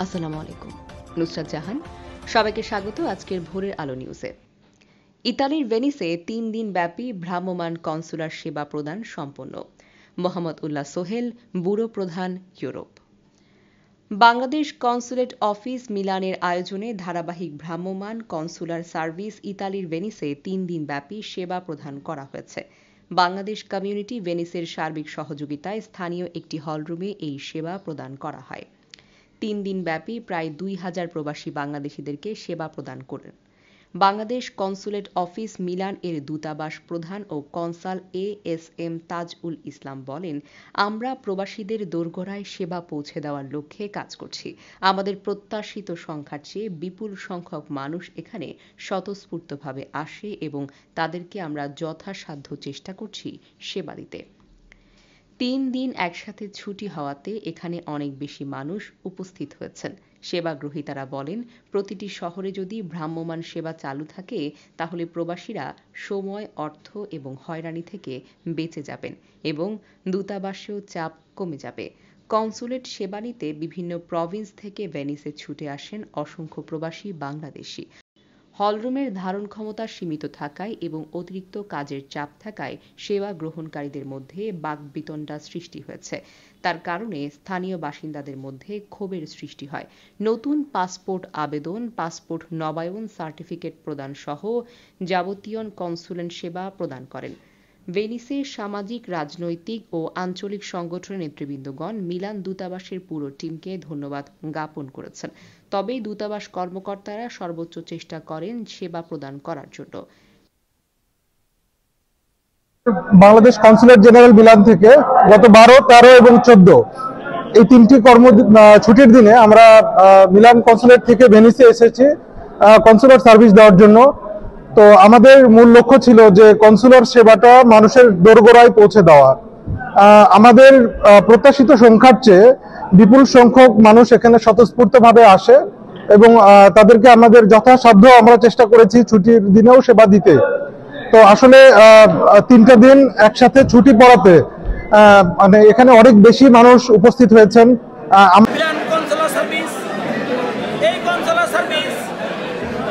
আসসালামু আলাইকুম। নুসরাত জাহান, সবাইকে স্বাগত আজকের ভোরের আলো নিউজে। ইতালির ভেনিসে ৩ দিন ব্যাপী ভ্রাম্যমাণ কনসুলার সেবা প্রদান সম্পন্ন। মোহাম্মদ উল্লাহ সোহেল, ব্যুরো প্রধান, ইউরোপ। বাংলাদেশ কনসুলেট অফিস মিলানের আয়োজনে ধারাবাহিক ভ্রাম্যমাণ কনসুলার সার্ভিস ইতালির ভেনিসে ৩ দিন ব্যাপী সেবা প্রদান করা হয়েছে। বাংলাদেশ কমিউনিটি ভেনিসের সার্বিক সহযোগিতায় স্থানীয় একটি হলরুমে এই সেবা প্রদান করা হয়। ৩ দিন ব্যাপী প্রায় ২,০০০ প্রবাসী বাংলাদেশিদেরকে সেবা প্রদান করেন। বাংলাদেশ কনসুলেট অফিস মিলান এর দূতাবাস প্রধান ও কনসাল ASM তাজ উল ইসলাম বলেন, আমরা প্রবাসীদের দোরগোড়ায় সেবা পৌঁছে দেওয়ার লক্ষ্যে কাজ করছি। আমাদের প্রত্যাশিত সংখ্যার চেয়ে বিপুল সংখ্যক মানুষ এখানে স্বতঃস্ফূর্তভাবে আসে এবং তাদেরকে আমরা যথাসাধ্য চেষ্টা করছি সেবা দিতে। ৩ দিন একসাথে ছুটি হওয়াতে এখানে অনেক বেশি মানুষ উপস্থিত হয়েছেন। সেবা গ্রহীতারা বলেন, প্রতিটি শহরে যদি ভ্রাম্যমাণ সেবা চালু থাকে তাহলে প্রবাসীরা সময়, অর্থ এবং হয়রানি থেকে বেঁচে যাবেন এবং দূতাবাসেও চাপ কমে যাবে। কনসুলেট সেবা নিতে বিভিন্ন প্রভিন্স থেকে ভেনিসে ছুটে আসেন অসংখ্য প্রবাসী বাংলাদেশি। হলরুমের ধারণ ক্ষমতা সীমিত থাকায় এবং অতিরিক্ত কাজের চাপ থাকায় সেবা গ্রহণকারীদের মধ্যে বাকবিতণ্ডা সৃষ্টি হয়েছে। তার কারণে স্থানীয় বাসিন্দাদের মধ্যে ক্ষোভের সৃষ্টি হয়। নতুন পাসপোর্ট আবেদন, পাসপোর্ট নবায়ন, সার্টিফিকেট প্রদান সহ যাবতীয় কনসুলেট সেবা প্রদান করেন। ভেনিসে সামাজিক, রাজনৈতিক ও আঞ্চলিক সংগঠনের নেতৃবৃন্দগণ মিলান দূতাবাসের পুরো টিমকে ধন্যবাদ জ্ঞাপন করেছেন। তবে দূতাবাস কর্মকর্তারা সর্বোচ্চ চেষ্টা করেন সেবা প্রদান করার জন্য। বাংলাদেশ কনসুলেট জেনারেল মিলান থেকে গত 12, 13 এবং 14 এই 3টি ছুটির দিনে আমরা মিলান কনসুলেট থেকে ভেনিসে এসেছি কনসুলার সার্ভিস দেওয়ার জন্য। তো আমাদের মূল লক্ষ্য ছিল যে কনসুলার সেবাটা মানুষের দোরগোড়ায় পৌঁছে দেওয়া। আমাদের প্রত্যাশিত সংখ্যার চেয়ে বিপুল সংখ্যক মানুষ এখানে স্বতঃস্ফূর্তভাবে আসে এবং তাদেরকে আমাদের যথাসাধ্য আমরা চেষ্টা করেছি ছুটির দিনেও সেবা দিতে। তো আসলে 3টা দিন একসাথে ছুটি পড়াতে মানে এখানে অনেক বেশি মানুষ উপস্থিত হয়েছেন।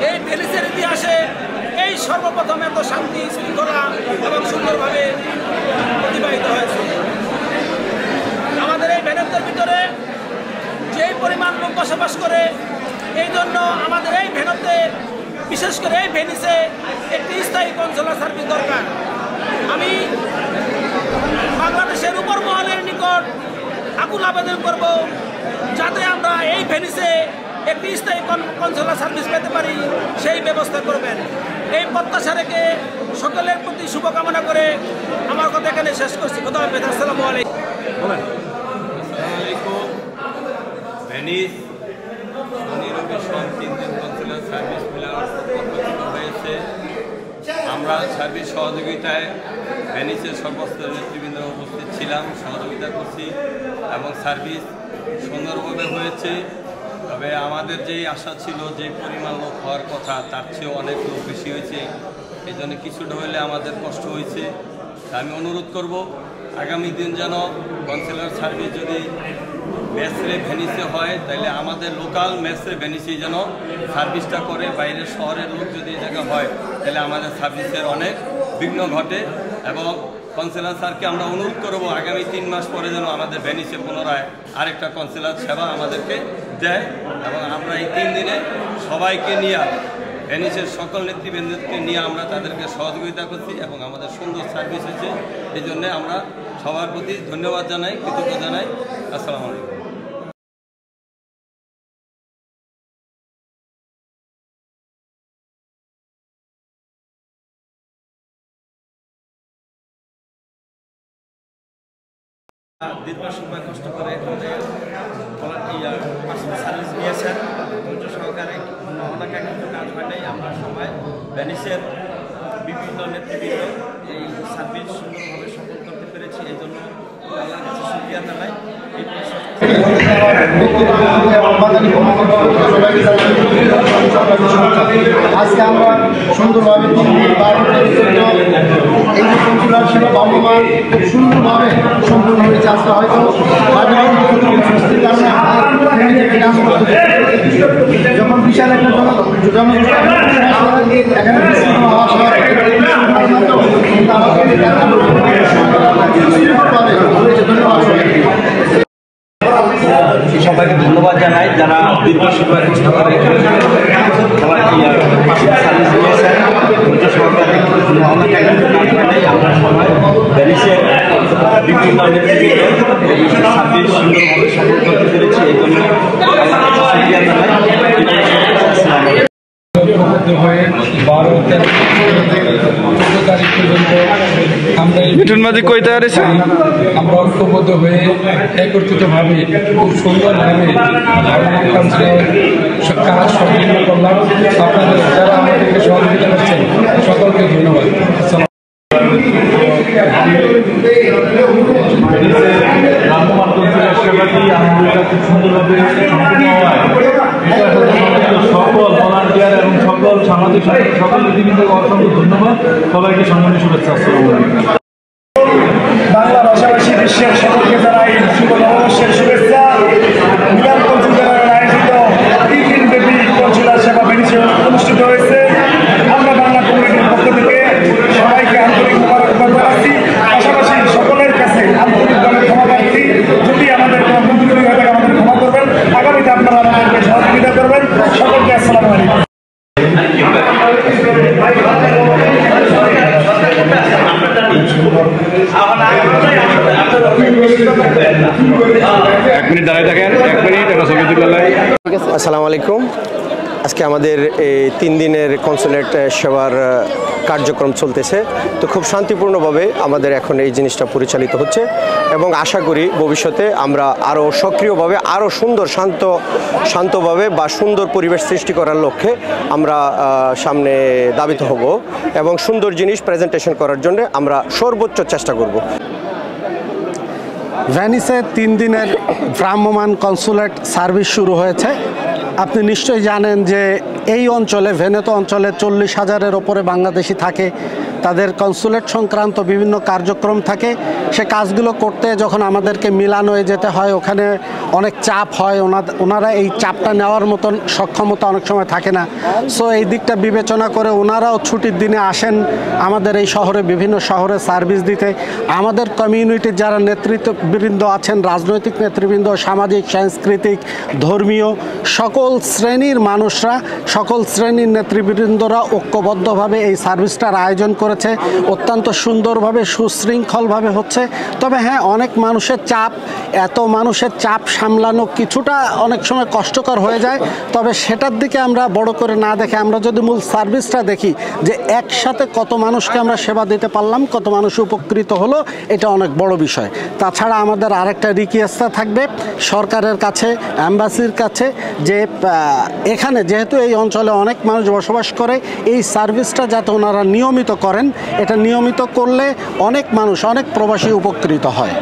এই ভেনিসের ইতিহাসে এই সর্বপ্রথম এত শান্তি, শৃঙ্খলা এবং সুন্দরভাবে অতিবাহিত হয়েছে। আমাদের এই ভেনিসের ভিতরে যেই পরিমাণ লোক বসবাস করে, এই জন্য আমাদের এই ভেনিসে, বিশেষ করে এই ভেনিসে একটি স্থায়ী কনসুলার সার্ভিস দরকার। আমি বাংলাদেশের উপর মহলের নিকট আকুল আবেদন করব যাতে আমরা এই ভেনিসে একটি স্থায়ী কনসুলার সার্ভিস পেতে পারি, সেই ব্যবস্থা করবেন। এই প্রত্যাশা রেখে সকলের প্রতি শুভকামনা করে আমার কথা এখানে শেষ করছি। আসসালামু আলাইকুম। ভেনিস শনি রবি সোম 3 দিন কনসুলার সার্ভিস হয়েছে। আমরা সার্ভিস সহযোগিতায় ভেনিসের সর্বস্তরের নেতৃবৃন্দ উপস্থিত ছিলাম, সহযোগিতা করছি এবং সার্ভিস সুন্দরভাবে হয়েছে। তবে আমাদের যেই আশা ছিল, যে পরিমাণ লোক হওয়ার কথা, তার চেয়েও অনেক লোক বেশি হয়েছে। এই জন্য কিছুটা হলে আমাদের কষ্ট হয়েছে। আমি অনুরোধ করব আগামী দিন যেন কনসুলার সার্ভিস যদি মেসরে ভেনিসে হয়, তাহলে আমাদের লোকাল মেসরে ভেনিসেই যেন সার্ভিসটা করে। বাইরের শহরের লোক যদি এই জায়গায় হয় তাহলে আমাদের সার্ভিসের অনেক বিঘ্ন ঘটে। এবং কনসুলার স্যারকে আমরা অনুরোধ করব আগামী 3 মাস পরে যেন আমাদের ভেনিসে পুনরায় আরেকটা কনসুলার সেবা আমাদেরকে দেয়। এবং আমরা এই 3 দিনে সবাইকে নিয়ে, ভেনিসের সকল নেতৃবৃন্দকে নিয়ে আমরা তাদেরকে সহযোগিতা করছি এবং আমাদের সুন্দর সার্ভিস হয়েছে। এই জন্যে আমরা সবার প্রতি ধন্যবাদ জানাই, কৃতজ্ঞ জানাই। আসসালামু আলাইকুম। দীর্ঘ সময় কষ্ট করে সার্ভিস নিয়েছেন, ধৈর্য সহকারে। ওনাকে কিন্তু কাজ হয় নাই। আমরা সবাই ভেনিসের বিভিন্ন নেতৃবৃন্দ এই সার্ভিস সুন্দরভাবে সফল করতে পেরেছি। এই জন্য আল্লাহর কাছে শুকরিয়া জানাই। আজকে আমরা সুন্দরভাবে এই যে কনসুলার সেবা ভ্রাম্যমাণ খুব সুন্দরভাবে সম্পূর্ণ হয়েছে। আজকে হয়তো কারণে কাজ করতে সবাইকে ধন্যবাদ জানাই যারা দীর্ঘ সময় চেষ্টা করে আমরা সবাই ভ্যানিসের বিভিন্ন নেতৃত্বে সুন্দরভাবে সফল করতে পেরেছি এই জন্য হয়ে 12-13 তারিখ পর্যন্ত আমরা ঐক্যবদ্ধ হয়ে একত্রিতভাবে খুব সুন্দরভাবে কাজ সম্পন্ন করলাম। আপনাদের যারা আমাদেরকে সহযোগিতা করছেন সকলকে ধন্যবাদ। খুব সুন্দরভাবে সম্পূর্ণ হওয়ায় সকল ভলান্টিয়ার এবং সকল সামাজিক সকল নীতিবিদকে অসংখ্য ধন্যবাদ। সবাইকে সম্মানিত শুভেচ্ছা। বাংলা ভাষাভাষী বিশ্বের সকলকে জানাই শুভ নববর্ষের শুভেচ্ছা। মিলান কনসুলার আয়োজিত 3 দিনব্যাপী কনসুলার সেবা ভেনিসে অনুষ্ঠিত হয়েছে। আমরা বাংলা কমিউনিটির পক্ষ থেকে সবাইকে আন্তরিক মোবারকবাদ জানাচ্ছি। পাশাপাশি সকলের কাছে আন্তরিকভাবে ক্ষমা প্রার্থী। যদি আমাদের কোনো ভুল ত্রুটি হয়ে থাকে আমাদের ক্ষমা করবেন। আগামীতে আপনারা আমাদেরকে সহযোগিতা করবেন। সকলকে আসসালামু আলাইকুম। আসসালামু আলাইকুম। আজকে আমাদের এই 3 দিনের কনসুলেট সেবার কার্যক্রম চলতেছে। তো খুব শান্তিপূর্ণভাবে আমাদের এখন এই জিনিসটা পরিচালিত হচ্ছে এবং আশা করি ভবিষ্যতে আমরা আরও সক্রিয়ভাবে আরও সুন্দর শান্তভাবে বা সুন্দর পরিবেশ সৃষ্টি করার লক্ষ্যে আমরা সামনে ধাবিত হব এবং সুন্দর জিনিস প্রেজেন্টেশন করার জন্য আমরা সর্বোচ্চ চেষ্টা করব। ভেনিসে 3 দিনের ভ্রাম্যমাণ কনসুলেট সার্ভিস শুরু হয়েছে। আপনি নিশ্চয়ই জানেন যে এই অঞ্চলে ভেনেতো অঞ্চলে 40,000-এর ওপরে বাংলাদেশি থাকে। তাদের কনসুলেট সংক্রান্ত বিভিন্ন কার্যক্রম থাকে। সে কাজগুলো করতে যখন আমাদেরকে মিলানোয় যেতে হয় ওখানে অনেক চাপ হয়। ওনারা এই চাপটা নেওয়ার মতন সক্ষমতা অনেক সময় থাকে না। সো এই দিকটা বিবেচনা করে ওনারাও ছুটির দিনে আসেন আমাদের এই শহরে বিভিন্ন শহরে সার্ভিস দিতে। আমাদের কমিউনিটির যারা নেতৃত্ববৃন্দ আছেন, রাজনৈতিক নেতৃবৃন্দ, সামাজিক, সাংস্কৃতিক, ধর্মীয় সকল শ্রেণীর মানুষরা, সকল শ্রেণীর নেতৃবৃন্দরা ঐক্যবদ্ধভাবে এই সার্ভিসটার আয়োজন করেছে। অত্যন্ত সুন্দরভাবে সুশৃঙ্খলভাবে হচ্ছে। তবে হ্যাঁ, অনেক মানুষের চাপ, এত মানুষের চাপ সামলানো কিছুটা অনেক সময় কষ্টকর হয়ে যায়। তবে সেটার দিকে আমরা বড় করে না দেখে আমরা যদি মূল সার্ভিসটা দেখি যে একসাথে কত মানুষকে আমরা সেবা দিতে পারলাম, কত মানুষ উপকৃত হলো, এটা অনেক বড় বিষয়। তাছাড়া আমাদের আরেকটা রিকোয়েস্টটা থাকবে সরকারের কাছে, অ্যাম্বাসির কাছে, যে এখানে যেহেতু এই অঞ্চলে অনেক মানুষ বসবাস করে, এই সার্ভিসটা যাতে ওনারা নিয়মিত করেন। এটা নিয়মিত করলে অনেক মানুষ, অনেক প্রবাসী উপকৃত হয়।